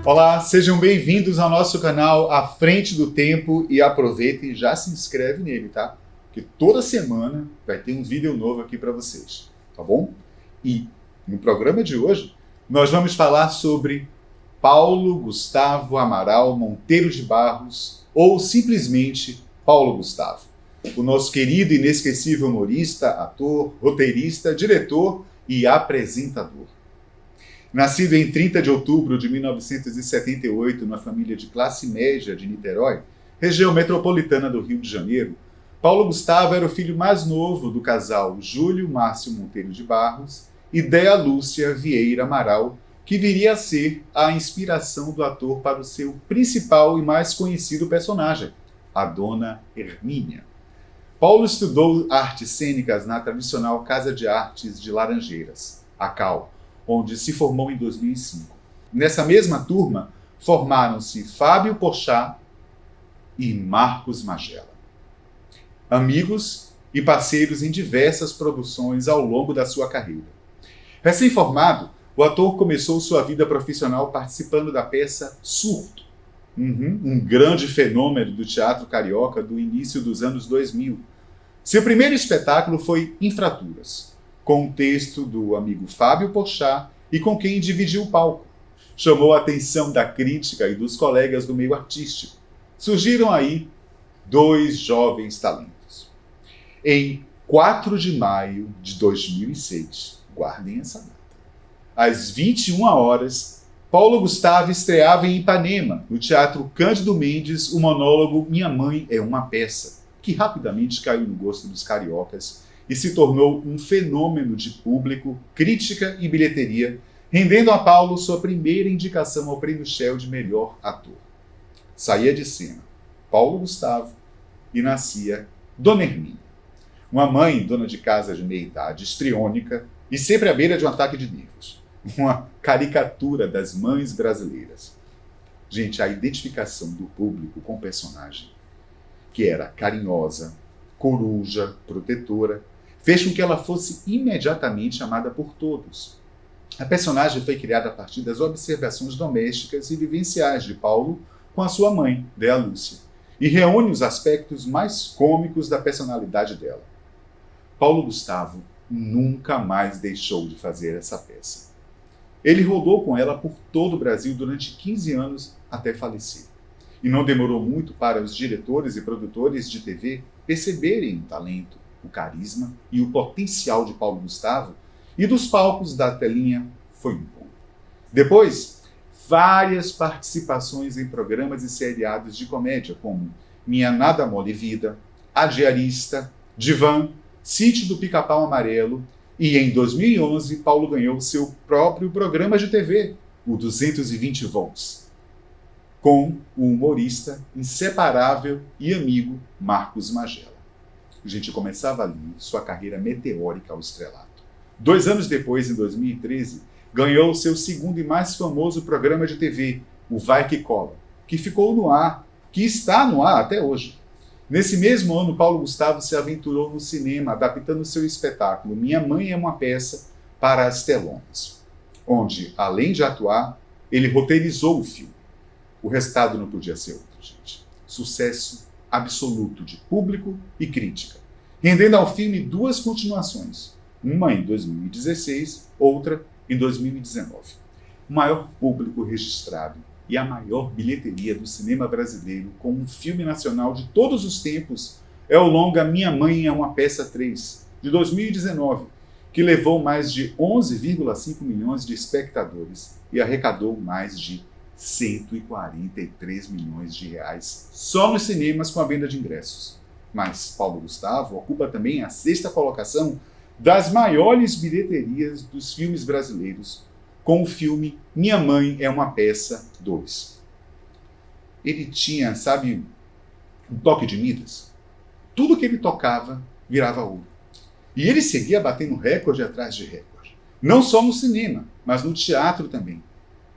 Olá, sejam bem-vindos ao nosso canal À Frente do Tempo e aproveitem e já se inscreve nele, tá? Porque toda semana vai ter um vídeo novo aqui para vocês, tá bom? E no programa de hoje nós vamos falar sobre Paulo Gustavo Amaral Monteiro de Barros, ou simplesmente Paulo Gustavo. O nosso querido e inesquecível humorista, ator, roteirista, diretor e apresentador. Nascido em 30 de outubro de 1978 na família de classe média de Niterói, região metropolitana do Rio de Janeiro, Paulo Gustavo era o filho mais novo do casal Júlio Márcio Monteiro de Barros e Déa Lúcia Vieira Amaral, que viria a ser a inspiração do ator para o seu principal e mais conhecido personagem, a Dona Hermínia. Paulo estudou artes cênicas na tradicional Casa de Artes de Laranjeiras, a CAL, onde se formou em 2005. Nessa mesma turma, formaram-se Fábio Porchat e Marcos Magela. Amigos e parceiros em diversas produções ao longo da sua carreira. Recém-formado, o ator começou sua vida profissional participando da peça Surto, um grande fenômeno do teatro carioca do início dos anos 2000. Seu primeiro espetáculo foi Infraturas, com o texto do amigo Fábio Porchat e com quem dividiu o palco. Chamou a atenção da crítica e dos colegas do meio artístico. Surgiram aí dois jovens talentos. Em 4 de maio de 2006, guardem essa data, às 21 horas, Paulo Gustavo estreava em Ipanema, no Teatro Cândido Mendes, o monólogo Minha Mãe é uma Peça, que rapidamente caiu no gosto dos cariocas e se tornou um fenômeno de público, crítica e bilheteria, rendendo a Paulo sua primeira indicação ao Prêmio Shell de melhor ator. Saía de cena Paulo Gustavo e nascia Dona Hermínia, uma mãe dona de casa de meia-idade, histriônica e sempre à beira de um ataque de nervos. Uma caricatura das mães brasileiras. Gente, a identificação do público com o personagem, que era carinhosa, coruja, protetora, fez com que ela fosse imediatamente amada por todos. A personagem foi criada a partir das observações domésticas e vivenciais de Paulo com a sua mãe, Déa Lúcia, e reúne os aspectos mais cômicos da personalidade dela. Paulo Gustavo nunca mais deixou de fazer essa peça. Ele rodou com ela por todo o Brasil durante 15 anos até falecer. E não demorou muito para os diretores e produtores de TV perceberem o talento, o carisma e o potencial de Paulo Gustavo, e dos palcos da telinha foi um ponto. Depois, várias participações em programas e seriados de comédia, como Minha Nada Mole Vida, A Diarista, Divã, Sítio do Pica-Pau Amarelo, e em 2011, Paulo ganhou seu próprio programa de TV, o 220 Volts, com o humorista inseparável e amigo Marcos Magela. A gente começava ali sua carreira meteórica ao estrelato. 2 anos depois, em 2013, ganhou seu segundo e mais famoso programa de TV, o Vai Que Cola, que ficou no ar, que está no ar até hoje. Nesse mesmo ano, Paulo Gustavo se aventurou no cinema, adaptando seu espetáculo Minha Mãe é uma Peça para as telonas, onde, além de atuar, ele roteirizou o filme. O resultado não podia ser outro, gente. Sucesso absoluto de público e crítica, rendendo ao filme 2 continuações, uma em 2016, outra em 2019. O maior público registrado e a maior bilheteria do cinema brasileiro com um filme nacional de todos os tempos é o longa Minha Mãe é uma Peça 3, de 2019, que levou mais de 11,5 milhões de espectadores e arrecadou mais de 143 milhões de reais só nos cinemas com a venda de ingressos. Mas Paulo Gustavo ocupa também a 6ª colocação das maiores bilheterias dos filmes brasileiros, com o filme Minha Mãe é uma Peça 2. Ele tinha, sabe, um toque de Midas. Tudo que ele tocava virava ouro. E ele seguia batendo recorde atrás de recorde. Não só no cinema, mas no teatro também.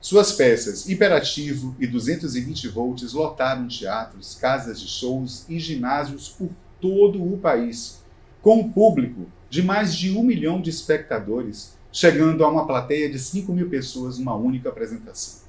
Suas peças Hiperativo e 220 volts lotaram teatros, casas de shows e ginásios por todo o país, com um público de mais de 1 milhão de espectadores chegando a uma plateia de 5.000 pessoas numa única apresentação.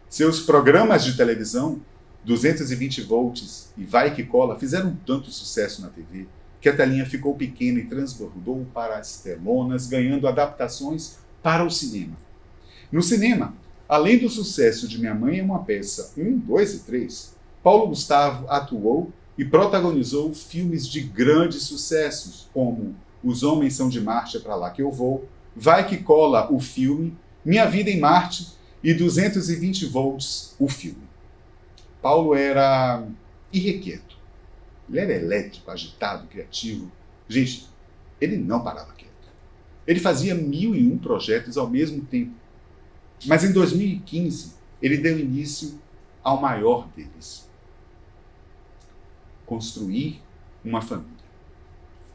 Seus programas de televisão, 220 volts e Vai Que Cola, fizeram tanto sucesso na TV que a telinha ficou pequena e transbordou para as telonas, ganhando adaptações para o cinema. No cinema, além do sucesso de Minha Mãe é uma Peça 1, 2 e 3, Paulo Gustavo atuou e protagonizou filmes de grandes sucessos, como Os Homens São de Marte, É Pra Lá Que Eu Vou, Vai Que Cola, o filme, Minha Vida em Marte e 220 volts, o filme. Paulo era irrequieto. Ele era elétrico, agitado, criativo. Gente, ele não parava quieto. Ele fazia 1.001 projetos ao mesmo tempo. Mas em 2015, ele deu início ao maior deles: construir uma família.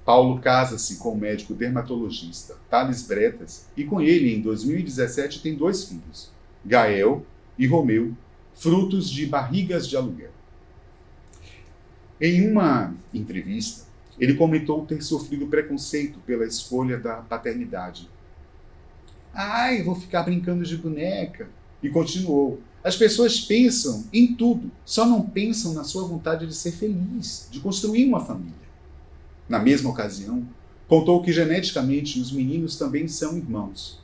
Paulo casa-se com o médico dermatologista Thales Bretas e com ele, em 2017, tem 2 filhos, Gael e Romeu, frutos de barrigas de aluguel. Em uma entrevista, ele comentou ter sofrido preconceito pela escolha da paternidade. Ai, vou ficar brincando de boneca. E continuou. As pessoas pensam em tudo, só não pensam na sua vontade de ser feliz, de construir uma família. Na mesma ocasião, contou que geneticamente os meninos também são irmãos.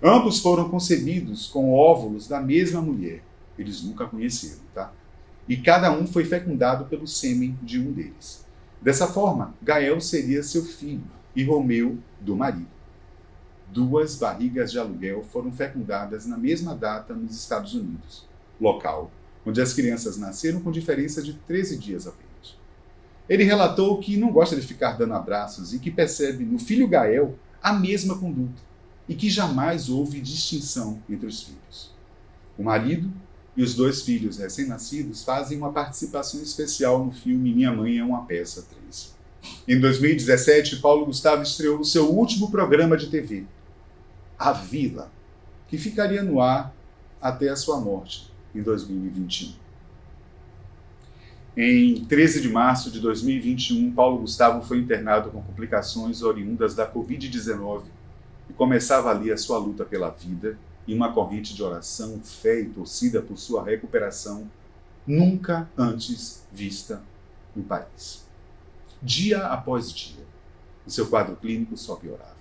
Ambos foram concebidos com óvulos da mesma mulher. Eles nunca conheceram, tá? E cada um foi fecundado pelo sêmen de um deles. Dessa forma, Gael seria seu filho e Romeu do marido. 2 barrigas de aluguel foram fecundadas na mesma data nos Estados Unidos, local onde as crianças nasceram com diferença de 13 dias apenas. Ele relatou que não gosta de ficar dando abraços e que percebe no filho Gael a mesma conduta e que jamais houve distinção entre os filhos. O marido e os 2 filhos recém-nascidos fazem uma participação especial no filme Minha Mãe é uma Peça 3. Em 2017, Paulo Gustavo estreou o seu último programa de TV, A Vila, que ficaria no ar até a sua morte, em 2021. Em 13 de março de 2021, Paulo Gustavo foi internado com complicações oriundas da Covid-19 e começava ali a sua luta pela vida e uma corrente de oração, fé e torcida por sua recuperação nunca antes vista no país. Dia após dia, o seu quadro clínico só piorava.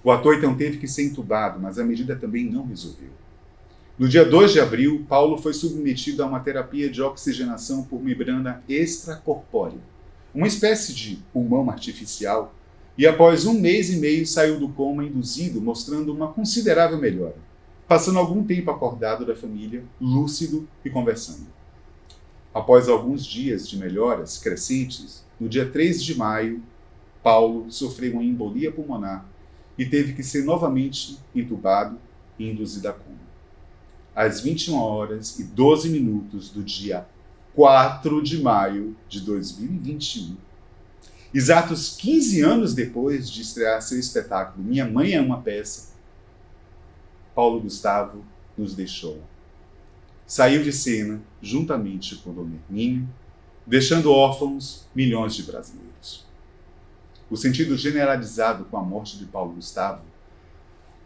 O ator então teve que ser entubado, mas a medida também não resolveu. No dia 2 de abril, Paulo foi submetido a uma terapia de oxigenação por membrana extracorpórea, uma espécie de pulmão artificial, e após 1 mês e meio saiu do coma induzido, mostrando uma considerável melhora, passando algum tempo acordado da família, lúcido e conversando. Após alguns dias de melhoras crescentes, no dia 3 de maio, Paulo sofreu uma embolia pulmonar e teve que ser novamente entubado e induzido a coma. Às 21h12 do dia 4 de maio de 2021, exatos 15 anos depois de estrear seu espetáculo Minha Mãe é uma Peça, Paulo Gustavo nos deixou. Saiu de cena juntamente com Dona Hermínia, deixando órfãos milhões de brasileiros. O sentido generalizado com a morte de Paulo Gustavo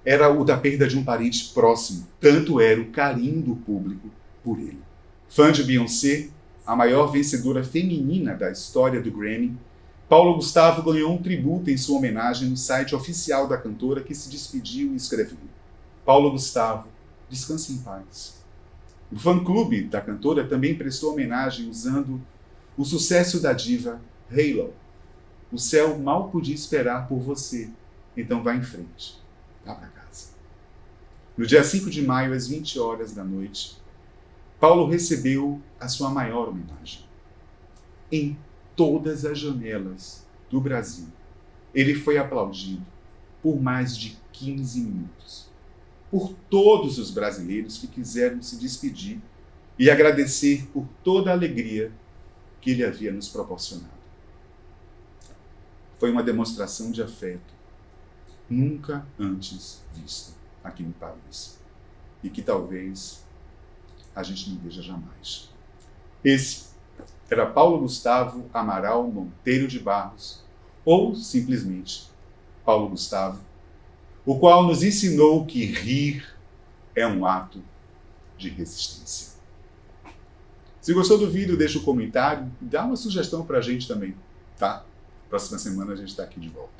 era o da perda de um parente próximo, tanto era o carinho do público por ele. Fã de Beyoncé, a maior vencedora feminina da história do Grammy, Paulo Gustavo ganhou um tributo em sua homenagem no site oficial da cantora, que se despediu e escreveu: Paulo Gustavo, descanse em paz. O fã-clube da cantora também prestou homenagem usando o sucesso da diva Halo. O céu mal podia esperar por você, então vá em frente, vá para casa. No dia 5 de maio, às 20h, Paulo recebeu a sua maior homenagem. Em todas as janelas do Brasil, ele foi aplaudido por mais de 15 minutos. Por todos os brasileiros que quiseram se despedir e agradecer por toda a alegria que ele havia nos proporcionado. Foi uma demonstração de afeto nunca antes vista aqui no país e que talvez a gente não veja jamais. Esse era Paulo Gustavo Amaral Monteiro de Barros, ou simplesmente Paulo Gustavo, o qual nos ensinou que rir é um ato de resistência. Se gostou do vídeo, deixa um comentário e dá uma sugestão pra gente também, tá? Próxima semana a gente tá aqui de volta.